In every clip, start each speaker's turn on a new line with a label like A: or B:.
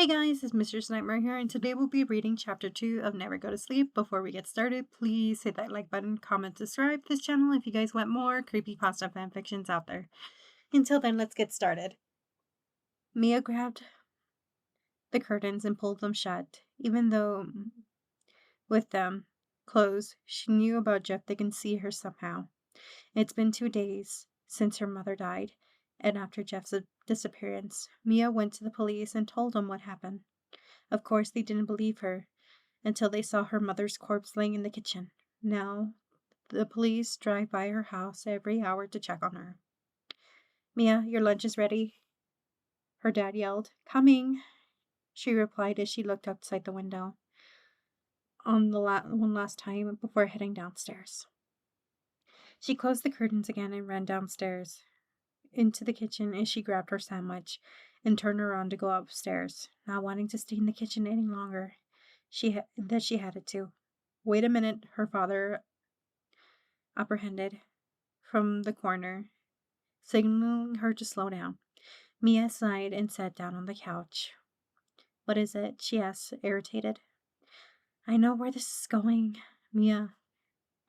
A: Hey guys, it's Mr. Nightmare here, and today we'll be reading chapter 2 of Never Go to Sleep. Before we get started, please hit that like button, comment, subscribe to this channel if you guys want more creepypasta fanfictions out there. Until then, let's get started. Mia grabbed the curtains and pulled them shut. Even though with them closed, she knew about Jeff. They can see her somehow. It's been 2 days since her mother died, and after Jeff's disappearance, Mia went to the police and told them what happened. Of course, they didn't believe her until they saw her mother's corpse laying in the kitchen. Now, the police drive by her house every hour to check on her. Mia, your lunch is ready, her dad yelled. Coming, she replied as she looked outside the window on the one last time before heading downstairs. She closed the curtains again and ran downstairs into the kitchen as she grabbed her sandwich and turned around to go upstairs, not wanting to stay in the kitchen any longer. She had it to. Wait a minute, her father apprehended from the corner, signaling her to slow down. Mia sighed and sat down on the couch. What is it? She asked, irritated. I know where this is going, Mia.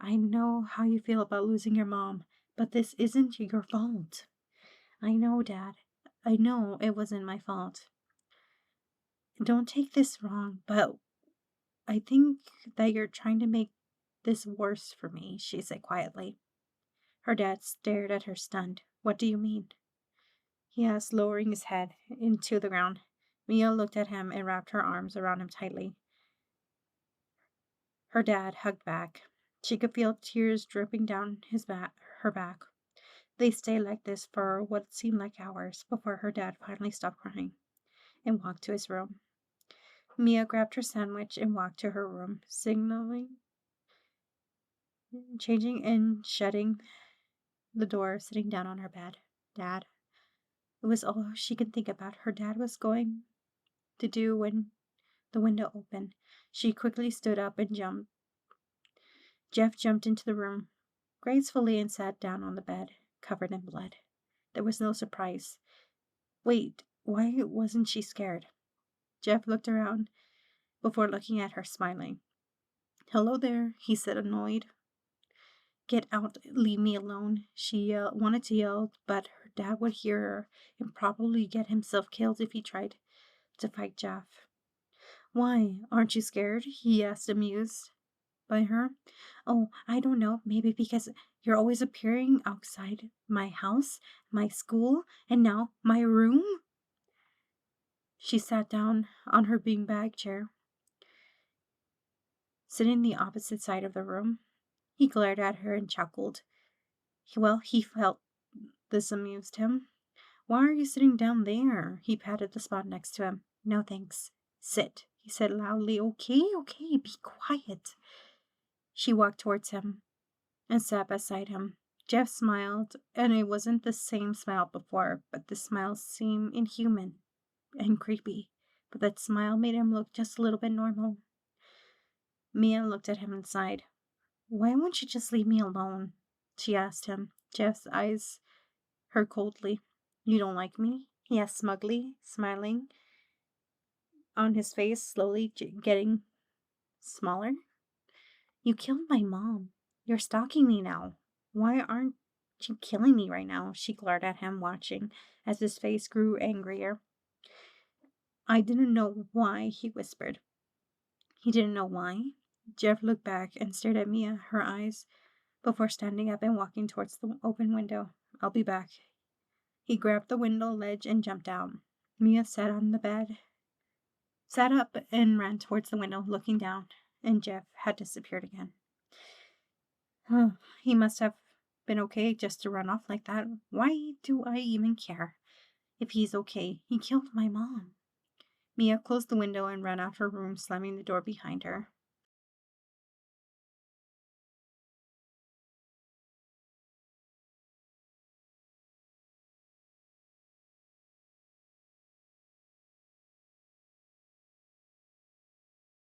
A: I know how you feel about losing your mom, but this isn't your fault. I know, Dad. I know it wasn't my fault. Don't take this wrong, but I think that you're trying to make this worse for me, she said quietly. Her dad stared at her stunned. What do you mean? He asked, lowering his head into the ground. Mia looked at him and wrapped her arms around him tightly. Her dad hugged back. She could feel tears dripping down her back. They stayed like this for what seemed like hours before her dad finally stopped crying and walked to his room. Mia grabbed her sandwich and walked to her room, signaling, changing and shutting the door, sitting down on her bed. Dad. It was all she could think about. Her dad was going to do when the window opened. She quickly stood up and jumped. Jeff jumped into the room gracefully and sat down on the bed, covered in blood. There was no surprise. Wait, why wasn't she scared? Jeff looked around before looking at her, smiling. Hello there, he said, annoyed. Get out, leave me alone, she wanted to yell, but her dad would hear her and probably get himself killed if he tried to fight Jeff. Why, aren't you scared? He asked, amused by her. Oh, I don't know, maybe because you're always appearing outside my house, my school, and now my room? She sat down on her beanbag chair, sitting the opposite side of the room. He glared at her and chuckled. Well, he felt this amused him. Why are you sitting down there? He patted the spot next to him. No thanks. Sit, he said loudly. Okay, be quiet. She walked towards him and sat beside him. Jeff smiled, and it wasn't the same smile before, but the smile seemed inhuman and creepy. But that smile made him look just a little bit normal. Mia looked at him and sighed. Why won't you just leave me alone? She asked him. Jeff's eyes her coldly. You don't like me? He asked smugly, smiling on his face, slowly getting smaller. You killed my mom. You're stalking me now. Why aren't you killing me right now? She glared at him, watching as his face grew angrier. I didn't know why, he whispered. He didn't know why? Jeff looked back and stared at Mia, her eyes, before standing up and walking towards the open window. I'll be back. He grabbed the window ledge and jumped out. Mia sat on the bed, sat up and ran towards the window, looking down, and Jeff had disappeared again. He must have been okay just to run off like that. Why do I even care if he's okay? He killed my mom. Mia closed the window and ran out her room, slamming the door behind her.